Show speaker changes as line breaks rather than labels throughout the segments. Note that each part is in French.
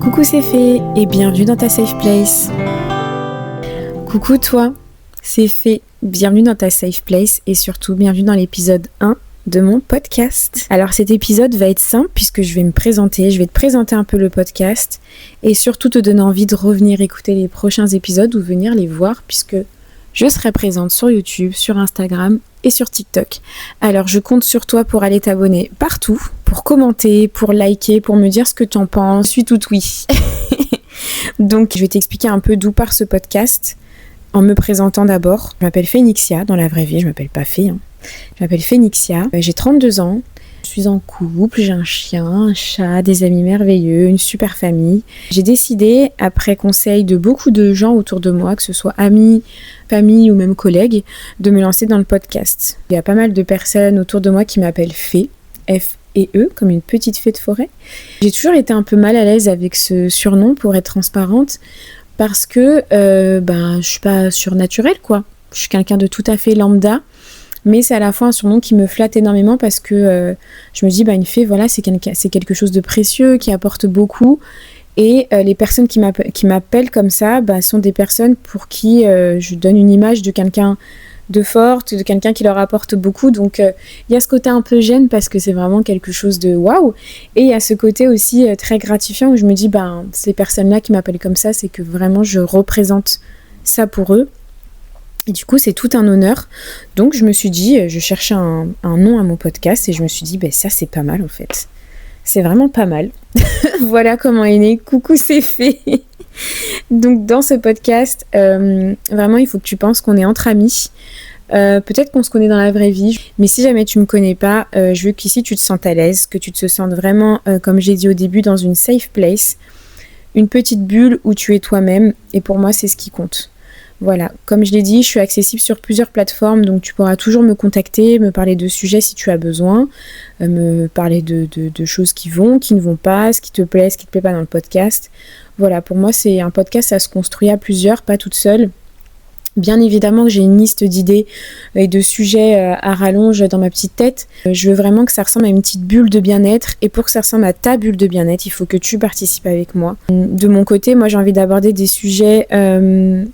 Coucou, c'est Fée et bienvenue dans ta safe place. Coucou toi, c'est Fée, bienvenue dans ta safe place et surtout bienvenue dans l'épisode 1 de mon podcast. Alors cet épisode va être simple puisque je vais te présenter un peu le podcast et surtout te donner envie de revenir écouter les prochains épisodes ou venir les voir puisque je serai présente sur YouTube, sur Instagram et sur TikTok. Alors je compte sur toi pour aller t'abonner partout, pour commenter, pour liker, pour me dire ce que tu en penses. Je suis toute oui. Donc je vais t'expliquer un peu d'où part ce podcast en me présentant d'abord. Je m'appelle Phénixia dans la vraie vie, je m'appelle pas Fée. Je m'appelle Phénixia, j'ai 32 ans. Je suis en couple, j'ai un chien, un chat, des amis merveilleux, une super famille. J'ai décidé, après conseil de beaucoup de gens autour de moi, que ce soit amis, famille ou même collègues, de me lancer dans le podcast. Il y a pas mal de personnes autour de moi qui m'appellent Fée, F-E-E, comme une petite fée de forêt. J'ai toujours été un peu mal à l'aise avec ce surnom, pour être transparente, parce que je suis pas surnaturelle, quoi. Je suis quelqu'un de tout à fait lambda. Mais c'est à la fois un surnom qui me flatte énormément parce que je me dis, une fée, voilà, c'est quelque chose de précieux, qui apporte beaucoup. Et les personnes qui m'appellent comme ça sont des personnes pour qui je donne une image de quelqu'un de forte, de quelqu'un qui leur apporte beaucoup. Donc il y a ce côté un peu gêne parce que c'est vraiment quelque chose de waouh. Et il y a ce côté aussi très gratifiant où je me dis, ces personnes-là qui m'appellent comme ça, c'est que vraiment je représente ça pour eux. Et du coup, c'est tout un honneur. Donc, je me suis dit, je cherchais un nom à mon podcast et je me suis dit, ça, c'est pas mal en fait. C'est vraiment pas mal. Voilà comment est né Coucou, c'est Fée. Donc, dans ce podcast, vraiment, il faut que tu penses qu'on est entre amis. Peut-être qu'on se connaît dans la vraie vie, mais si jamais tu me connais pas, je veux qu'ici tu te sentes à l'aise, que tu te sentes vraiment, comme j'ai dit au début, dans une safe place, une petite bulle où tu es toi-même. Et pour moi, c'est ce qui compte. Voilà, comme je l'ai dit, je suis accessible sur plusieurs plateformes, donc tu pourras toujours me contacter, me parler de sujets si tu as besoin, me parler de choses qui vont, qui ne vont pas, ce qui te plaît, ce qui ne te plaît pas dans le podcast. Voilà, pour moi, c'est un podcast, ça se construit à plusieurs, pas toute seule. Bien évidemment que j'ai une liste d'idées et de sujets à rallonge dans ma petite tête. Je veux vraiment que ça ressemble à une petite bulle de bien-être. Et pour que ça ressemble à ta bulle de bien-être, il faut que tu participes avec moi. De mon côté, moi j'ai envie d'aborder des sujets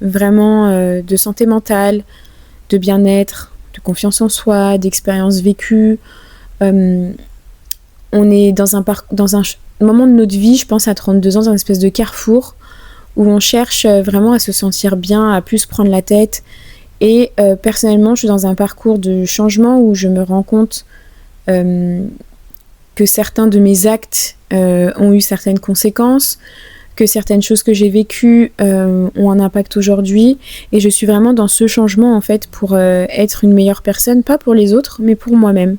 vraiment de santé mentale, de bien-être, de confiance en soi, d'expériences vécues. On est dans un moment de notre vie, je pense à 32 ans, dans une espèce de carrefour, où on cherche vraiment à se sentir bien, à plus prendre la tête. Et personnellement, je suis dans un parcours de changement où je me rends compte que certains de mes actes ont eu certaines conséquences, que certaines choses que j'ai vécues ont un impact aujourd'hui. Et je suis vraiment dans ce changement, en fait, pour être une meilleure personne, pas pour les autres, mais pour moi-même.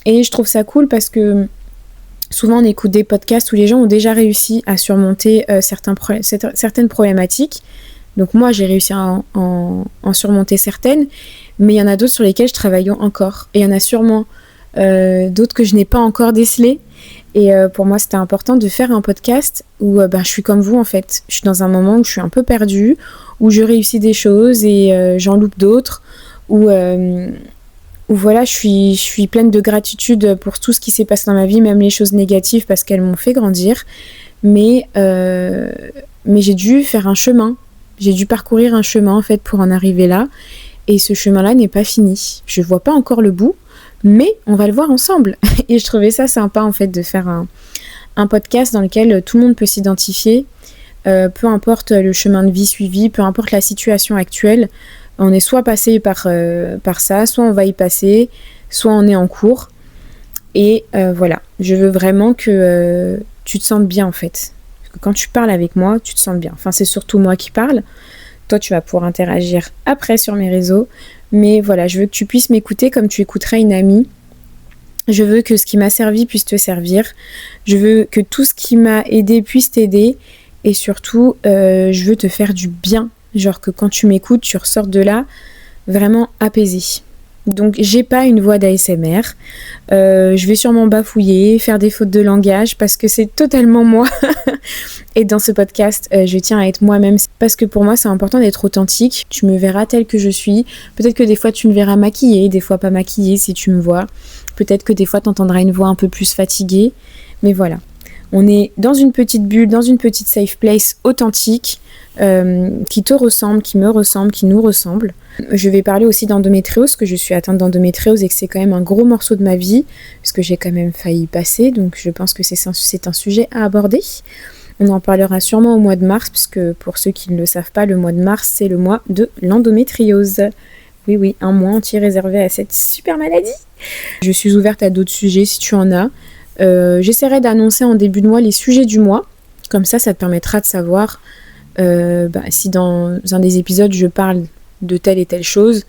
Et je trouve ça cool parce que souvent, on écoute des podcasts où les gens ont déjà réussi à surmonter certaines problématiques. Donc moi, j'ai réussi à en surmonter certaines, mais il y en a d'autres sur lesquelles je travaille encore. Et il y en a sûrement d'autres que je n'ai pas encore décelées. Et pour moi, c'était important de faire un podcast où je suis comme vous, en fait. Je suis dans un moment où je suis un peu perdue, où je réussis des choses et j'en loupe d'autres, où voilà, je suis pleine de gratitude pour tout ce qui s'est passé dans ma vie, même les choses négatives parce qu'elles m'ont fait grandir. Mais j'ai dû faire un chemin. J'ai dû parcourir un chemin en fait pour en arriver là. Et ce chemin-là n'est pas fini. Je vois pas encore le bout, mais on va le voir ensemble. Et je trouvais ça sympa en fait de faire un podcast dans lequel tout le monde peut s'identifier. Peu importe le chemin de vie suivi, peu importe la situation actuelle. On est soit passé par ça, soit on va y passer, soit on est en cours. Et voilà, je veux vraiment que tu te sentes bien en fait. Parce que quand tu parles avec moi, tu te sens bien. Enfin, c'est surtout moi qui parle. Toi, tu vas pouvoir interagir après sur mes réseaux. Mais voilà, je veux que tu puisses m'écouter comme tu écouterais une amie. Je veux que ce qui m'a servi puisse te servir. Je veux que tout ce qui m'a aidé puisse t'aider. Et surtout, je veux te faire du bien. Genre que quand tu m'écoutes, tu ressors de là vraiment apaisé. Donc j'ai pas une voix d'ASMR. Je vais sûrement bafouiller, faire des fautes de langage parce que c'est totalement moi. Et dans ce podcast, je tiens à être moi-même parce que pour moi c'est important d'être authentique. Tu me verras telle que je suis. Peut-être que des fois tu me verras maquillée, des fois pas maquillée si tu me vois. Peut-être que des fois tu entendras une voix un peu plus fatiguée. Mais voilà. On est dans une petite bulle, dans une petite safe place authentique, qui te ressemble, qui me ressemble, qui nous ressemble. Je vais parler aussi d'endométriose, que je suis atteinte d'endométriose et que c'est quand même un gros morceau de ma vie, parce que j'ai quand même failli y passer, donc je pense que c'est un sujet à aborder. On en parlera sûrement au mois de mars, puisque pour ceux qui ne le savent pas, le mois de mars, c'est le mois de l'endométriose. Oui, un mois entier réservé à cette super maladie. Je suis ouverte à d'autres sujets si tu en as. J'essaierai d'annoncer en début de mois les sujets du mois. Comme ça te permettra de savoir si dans un des épisodes je parle de telle et telle chose,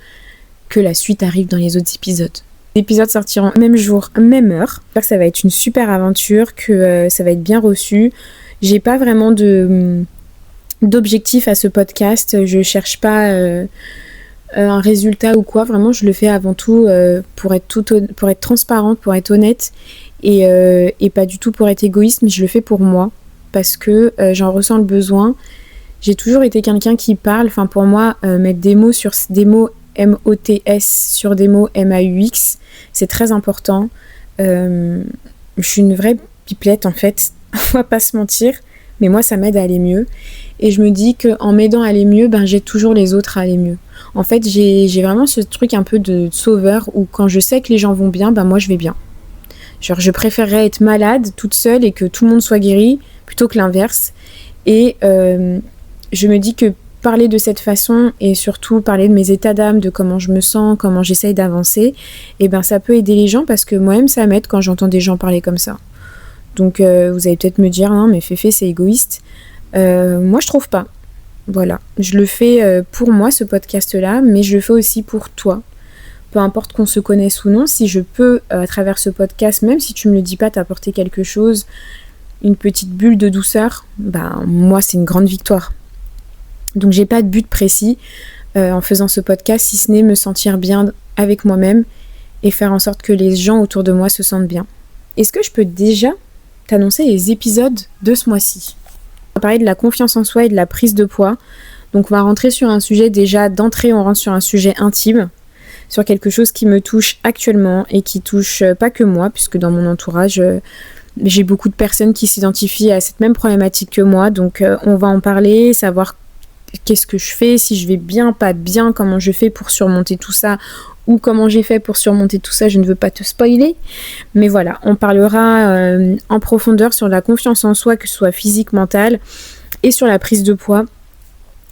que la suite arrive dans les autres épisodes. Les épisodes sortiront même jour, même heure. J'espère que ça va être une super aventure, que ça va être bien reçu. J'ai pas vraiment d'objectif à ce podcast. Je cherche pas un résultat ou quoi. Vraiment, je le fais avant tout pour être transparente, pour être honnête et pas du tout pour être égoïste, mais je le fais pour moi parce que j'en ressens le besoin. J'ai toujours été quelqu'un qui parle. Enfin, pour moi, mettre des mots sur des mots M-O-T-S sur des mots M-A-U-X, c'est très important. Je suis une vraie pipelette en fait. On va pas se mentir, mais moi ça m'aide à aller mieux. Et je me dis qu'en m'aidant à aller mieux, j'ai toujours les autres à aller mieux. En fait, j'ai vraiment ce truc un peu de sauveur où quand je sais que les gens vont bien, moi je vais bien. Genre je préférerais être malade toute seule et que tout le monde soit guéri plutôt que l'inverse. Et je me dis que parler de cette façon et surtout parler de mes états d'âme, de comment je me sens, comment j'essaye d'avancer, ça peut aider les gens parce que moi-même ça m'aide quand j'entends des gens parler comme ça. Donc vous allez peut-être me dire non mais Féfé c'est égoïste. Moi je trouve pas. Voilà, je le fais pour moi ce podcast là, mais je le fais aussi pour toi. Peu importe qu'on se connaisse ou non, si je peux à travers ce podcast, même si tu me le dis pas, t'apporter quelque chose, une petite bulle de douceur, moi c'est une grande victoire. Donc j'ai pas de but précis en faisant ce podcast, si ce n'est me sentir bien avec moi-même et faire en sorte que les gens autour de moi se sentent bien. Est-ce que je peux déjà t'annoncer les épisodes de ce mois-ci? On va parler de la confiance en soi et de la prise de poids. Donc on va rentrer sur un sujet déjà d'entrée, on rentre sur un sujet intime, sur quelque chose qui me touche actuellement et qui touche pas que moi, puisque dans mon entourage, j'ai beaucoup de personnes qui s'identifient à cette même problématique que moi. Donc on va en parler, savoir qu'est-ce que je fais, si je vais bien, pas bien, comment je fais pour surmonter tout ça, ou comment j'ai fait pour surmonter tout ça, je ne veux pas te spoiler. Mais voilà, on parlera en profondeur sur la confiance en soi, que ce soit physique, mentale, et sur la prise de poids,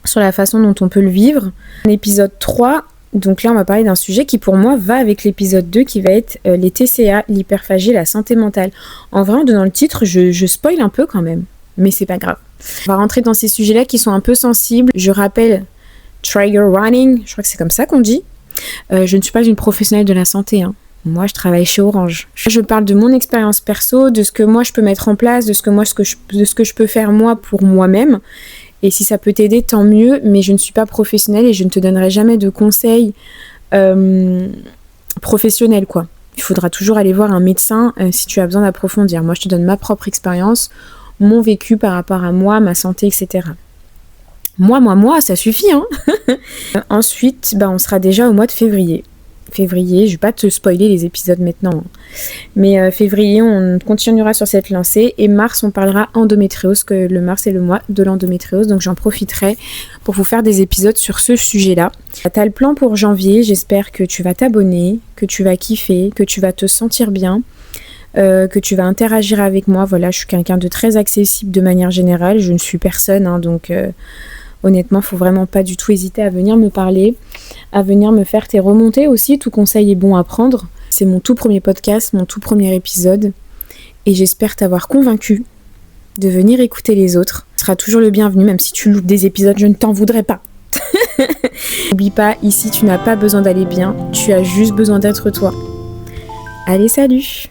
sur la façon dont on peut le vivre. L'épisode 3, donc là on va parler d'un sujet qui pour moi va avec l'épisode 2 qui va être les TCA, l'hyperphagie, la santé mentale. En vrai, en donnant le titre, je spoil un peu quand même, mais c'est pas grave. On va rentrer dans ces sujets-là qui sont un peu sensibles. Je rappelle, trigger warning, je crois que c'est comme ça qu'on dit. Je ne suis pas une professionnelle de la santé, hein. Moi, je travaille chez Orange. Je parle de mon expérience perso, de ce que moi je peux mettre en place, de ce que je peux faire moi pour moi-même. Et si ça peut t'aider, tant mieux. Mais je ne suis pas professionnelle et je ne te donnerai jamais de conseils professionnels, quoi. Il faudra toujours aller voir un médecin si tu as besoin d'approfondir. Moi, je te donne ma propre expérience, mon vécu par rapport à moi, ma santé, etc. Moi, ça suffit, hein. Ensuite, on sera déjà au mois de février. Février, je vais pas te spoiler les épisodes maintenant. Mais février, on continuera sur cette lancée. Et mars, on parlera endométriose, que le mars est le mois de l'endométriose. Donc j'en profiterai pour vous faire des épisodes sur ce sujet-là. T'as le plan pour janvier. J'espère que tu vas t'abonner, que tu vas kiffer, que tu vas te sentir bien. Que tu vas interagir avec moi. Voilà, je suis quelqu'un de très accessible de manière générale. Je ne suis personne, hein, donc honnêtement, faut vraiment pas du tout hésiter à venir me parler, à venir me faire tes remontées aussi. Tout conseil est bon à prendre. C'est mon tout premier podcast, mon tout premier épisode. Et j'espère t'avoir convaincu de venir écouter les autres. Tu seras toujours le bienvenu, même si tu loupes des épisodes, je ne t'en voudrais pas. N'oublie pas, ici tu n'as pas besoin d'aller bien, tu as juste besoin d'être toi. Allez, salut!